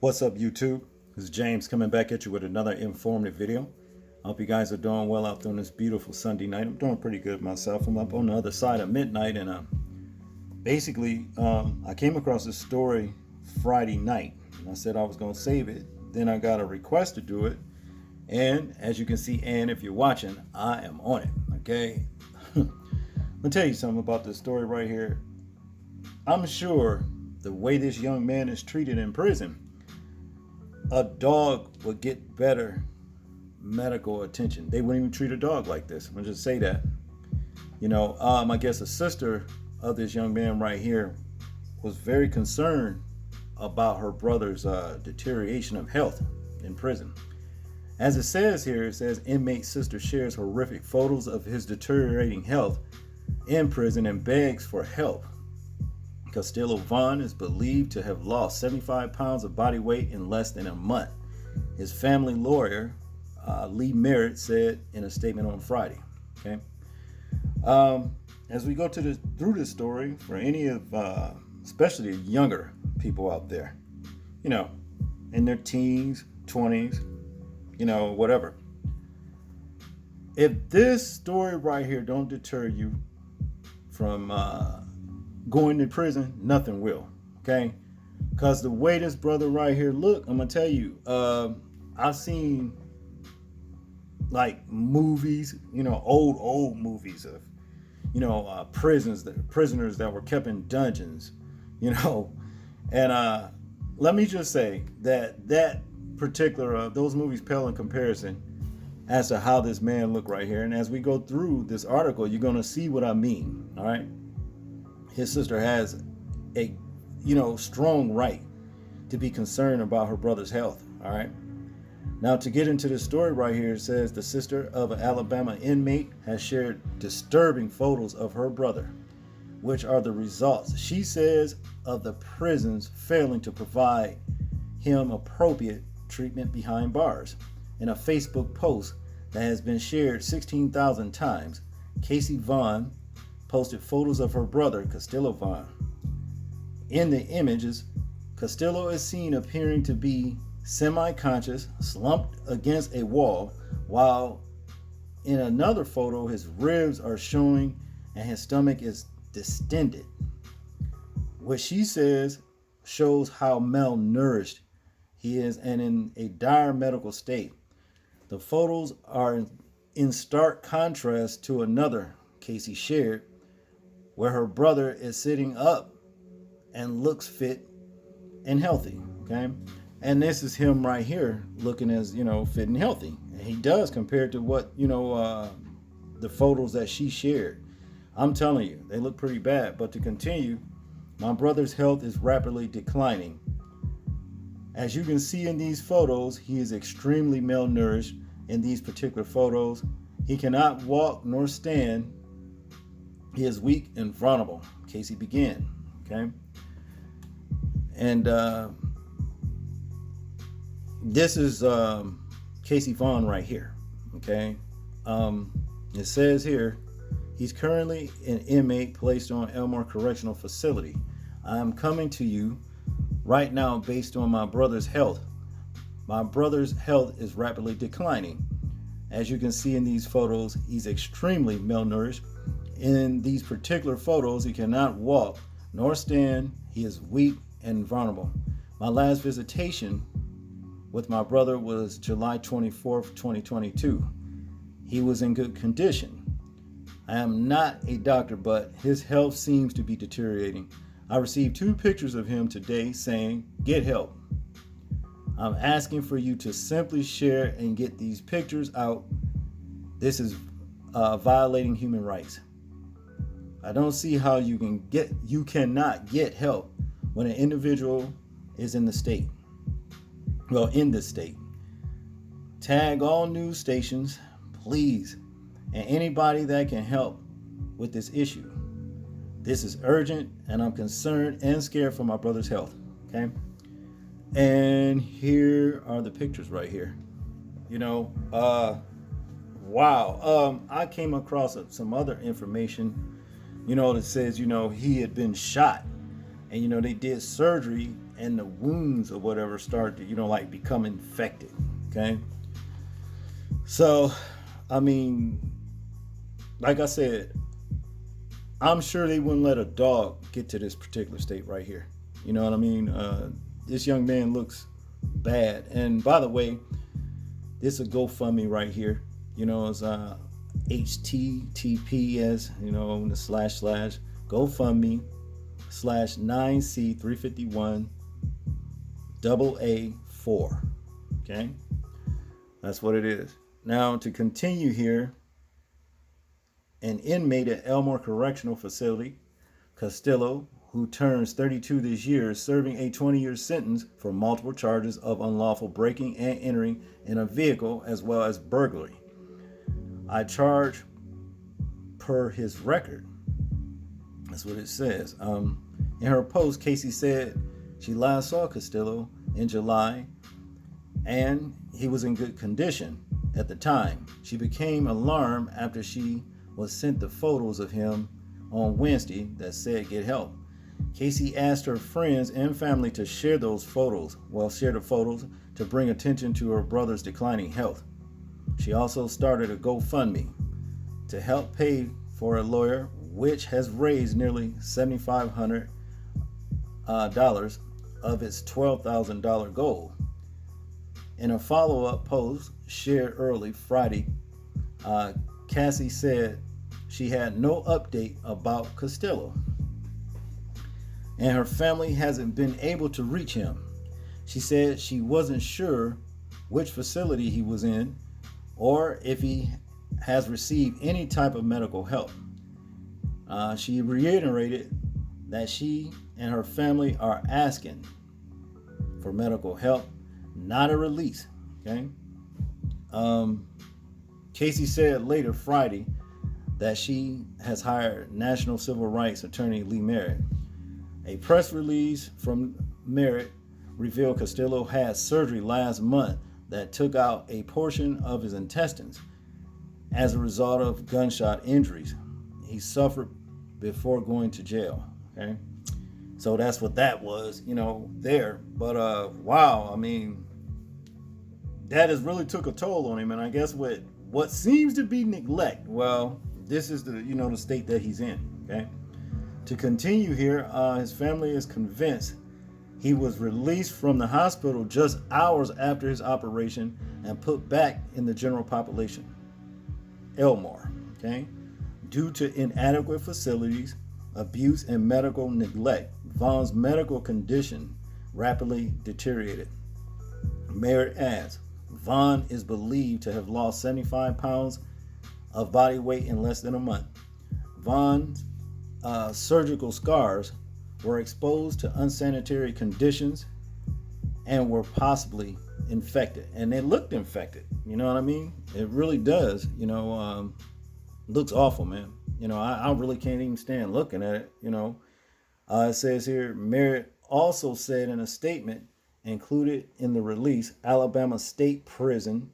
What's up, YouTube? This is James coming back at you with another informative video. I hope you guys are doing well out there on this beautiful Sunday night. I'm doing pretty good myself. I'm up on the other side of midnight, and I came across this story Friday night, and I said I was going to save it. Then I got a request to do it, and as you can see, and if you're watching, I am on it. Okay, let me tell you something about this story right here. I'm sure the way this young man is treated in prison, a dog would get better medical attention. They wouldn't even treat a dog like this. I'm gonna just say that. I guess a sister of this young man right here was very concerned about her brother's deterioration of health in prison. As it says here, it says inmate sister shares horrific photos of his deteriorating health in prison and begs for help. Castillo Vaughn is believed to have lost 75 pounds of body weight in less than a month. His family lawyer, Lee Merritt, said in a statement on Friday. Okay. As we go through this story, for any of, especially younger people out there, in their teens, 20s, whatever. If this story right here don't deter you from going to prison, nothing will. Okay, because the way this brother right here look, I'm gonna tell you, I've seen like movies, old movies of prisoners that were kept in dungeons, and let me just say that particular those movies pale in comparison as to how this man looked right here. And as we go through this article, you're gonna see what I mean. All right. His sister has a strong right to be concerned about her brother's health. All right. Now, to get into the story right here, it says the sister of an Alabama inmate has shared disturbing photos of her brother, which are the results, she says, of the prisons failing to provide him appropriate treatment behind bars. In a Facebook post that has been shared 16,000 times, Casey Vaughn posted photos of her brother, Castillo Vaughn. In the images, Castillo is seen appearing to be semi-conscious, slumped against a wall, while in another photo, his ribs are showing and his stomach is distended, which she says shows how malnourished he is and in a dire medical state. The photos are in stark contrast to another Casey shared, where her brother is sitting up and looks fit and healthy. Okay, and this is him right here looking as fit and healthy, and he does compared to what the photos that she shared. I'm telling you, they look pretty bad. But to continue, my brother's health is rapidly declining. As you can see in these photos, he is extremely malnourished. In these particular photos, he cannot walk nor stand. He is weak and vulnerable. Casey began. Okay. And this is Casey Vaughn right here. Okay. It says here, he's currently an inmate placed on Elmore Correctional Facility. I am coming to you right now based on my brother's health. My brother's health is rapidly declining. As you can see in these photos, he's extremely malnourished. In these particular photos, he cannot walk nor stand. He is weak and vulnerable. My last visitation with my brother was July 24th, 2022. He was in good condition. I am not a doctor, but his health seems to be deteriorating. I received 2 pictures of him today saying, get help. I'm asking for you to simply share and get these pictures out. This is violating human rights. I don't see how you cannot get help when an individual is in this state. Tag all news stations, please, and anybody that can help with this issue. This is urgent, and I'm concerned and scared for my brother's health. Okay. And here are the pictures right here. Wow. I came across some other information, that says, he had been shot and, they did surgery and the wounds or whatever start to, like become infected. Okay. So, I mean, like I said, I'm sure they wouldn't let a dog get to this particular state right here. You know what I mean? This young man looks bad. And by the way, this is a GoFundMe right here. It's HTTPS, the / GoFundMe /9C351 AA4. Okay? That's what it is. Now, to continue here, an inmate at Elmore Correctional Facility, Castillo, who turns 32 this year, is serving a 20-year sentence for multiple charges of unlawful breaking and entering in a vehicle as well as burglary. I charge per his record. That's what it says. In her post, Casey said she last saw Castillo in July and he was in good condition at the time. She became alarmed after she was sent the photos of him on Wednesday that said get help. Casey asked her friends and family to share the photos to bring attention to her brother's declining health. She also started a GoFundMe to help pay for a lawyer, which has raised nearly $7,500 of its $12,000 goal. In a follow-up post shared early Friday, Cassie said she had no update about Castillo, and her family hasn't been able to reach him. She said she wasn't sure which facility he was in or if he has received any type of medical help. She reiterated that she and her family are asking for medical help, not a release. Okay. Casey said later Friday that she has hired National Civil Rights Attorney Lee Merritt. A press release from Merritt revealed Castillo had surgery last month that took out a portion of his intestines as a result of gunshot injuries he suffered before going to jail. Okay, so that's what that was, there. But wow, I mean, that has really took a toll on him, and I guess what seems to be neglect. Well, this is the state that he's in. Okay. To continue here, his family is convinced he was released from the hospital just hours after his operation and put back in the general population, Elmore, okay? Due to inadequate facilities, abuse, and medical neglect, Vaughn's medical condition rapidly deteriorated. Merritt adds, Vaughn is believed to have lost 75 pounds of body weight in less than a month. Vaughn's surgical scars were exposed to unsanitary conditions and were possibly infected. And they looked infected. You know what I mean? It really does. Looks awful, man. I really can't even stand looking at it. It says here, Merritt also said in a statement included in the release, Alabama State Prison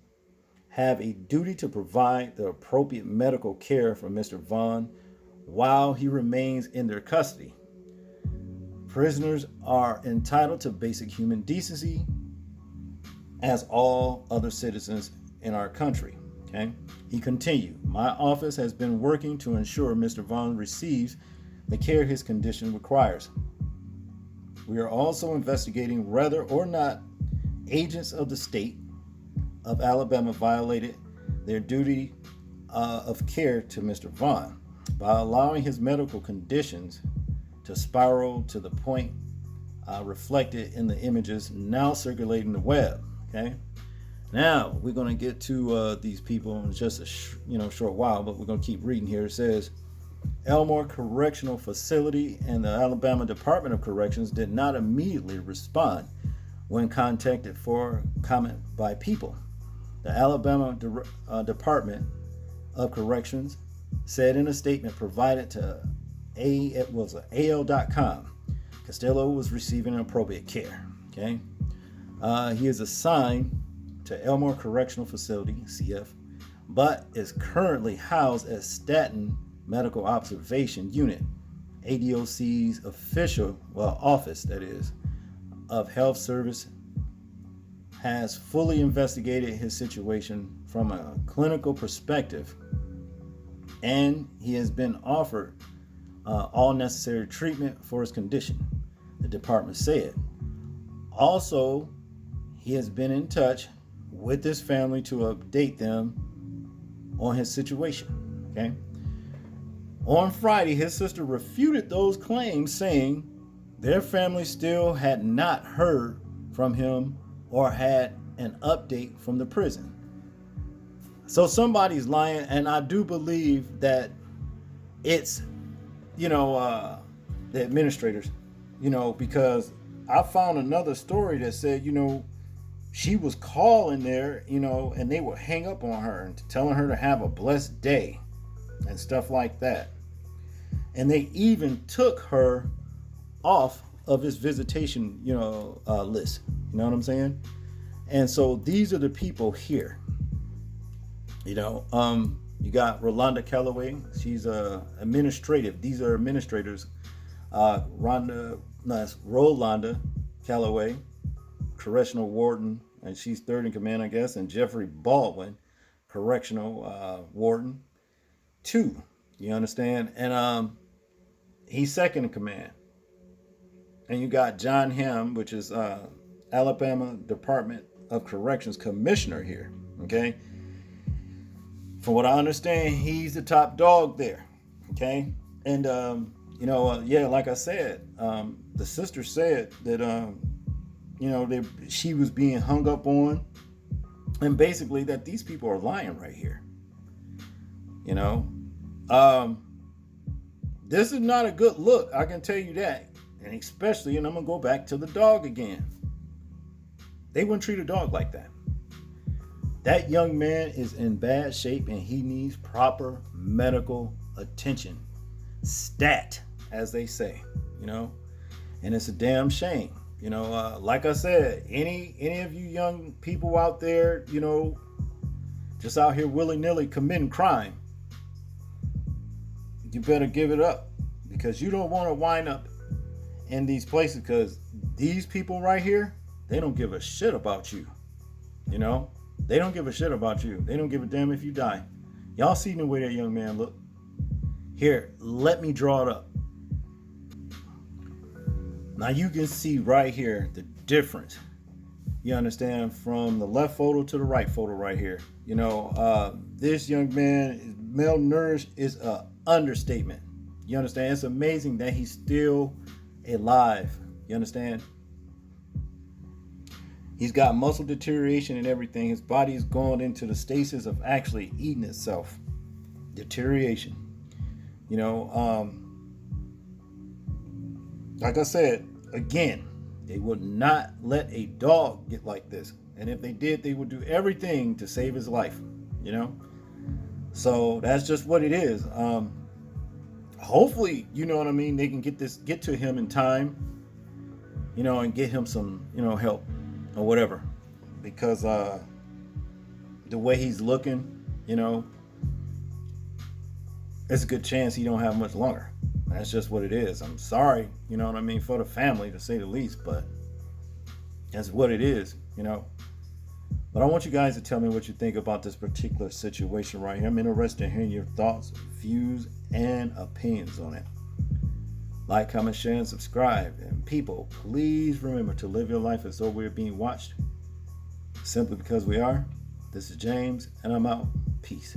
have a duty to provide the appropriate medical care for Mr. Vaughn while he remains in their custody. Prisoners are entitled to basic human decency as all other citizens in our country. Okay? He continued, my office has been working to ensure Mr. Vaughn receives the care his condition requires. We are also investigating whether or not agents of the state of Alabama violated their duty of care to Mr. Vaughn by allowing his medical conditions to spiral to the point reflected in the images now circulating the web. Okay, now we're going to get to these people in just a short while, but we're going to keep reading here. It says Elmore Correctional Facility and the Alabama Department of Corrections did not immediately respond when contacted for comment by people. The Alabama Department of Corrections said in a statement provided to AL.com, Castillo was receiving appropriate care. Okay, he is assigned to Elmore Correctional Facility (CF), but is currently housed at Staten Medical Observation Unit, ADOC's official office, that is, of Health Service has fully investigated his situation from a clinical perspective, and he has been offered all necessary treatment for his condition, the department said. Also, he has been in touch with his family to update them on his situation. Okay. On Friday, his sister refuted those claims, saying their family still had not heard from him or had an update from the prison. So somebody's lying, and I do believe that it's, the administrators, because I found another story that said, she was calling there, and they would hang up on her and telling her to have a blessed day and stuff like that. And they even took her off of his visitation, list. You know what I'm saying? And so these are the people here. You got Rolanda Calloway. She's administrative. These are administrators. Rolanda Calloway, correctional warden, and she's third in command, I guess. And Jeffrey Baldwin, correctional warden, 2. You understand? And he's second in command. And you got John Hamm, which is Alabama Department of Corrections commissioner here. Okay. From what I understand, he's the top dog there. Okay. And like I said, the sister said that she was being hung up on, and basically that these people are lying right here. This is not a good look, I can tell you that. And especially, and I'm going to go back to the dog again. They wouldn't treat a dog like that. That young man is in bad shape and he needs proper medical attention. Stat, as they say, and it's a damn shame. Like I said, any of you young people out there, just out here willy-nilly committing crime, you better give it up, because you don't want to wind up in these places, because these people right here, they don't give a shit about you. They don't give a shit about you. They don't give a damn if you die. Y'all seen the way that young man looked? Here, let me draw it up. Now you can see right here the difference. You understand? From the left photo to the right photo right here. This young man, malnourished is a understatement. You understand? It's amazing that he's still alive. You understand? He's got muscle deterioration and everything. His body is going into the stasis of actually eating itself. Deterioration. Like I said, again, they would not let a dog get like this. And if they did, they would do everything to save his life. So that's just what it is. Hopefully, they can get to him in time, and get him some, help or whatever, because the way he's looking, it's a good chance he don't have much longer. That's just what it is. I'm sorry, for the family, to say the least, but that's what it is, But I want you guys to tell me what you think about this particular situation right here. I'm interested in hearing your thoughts, views, and opinions on it. Like, comment, share, and subscribe. And people, please remember to live your life as though we're being watched. Simply because we are. This is James, and I'm out. Peace.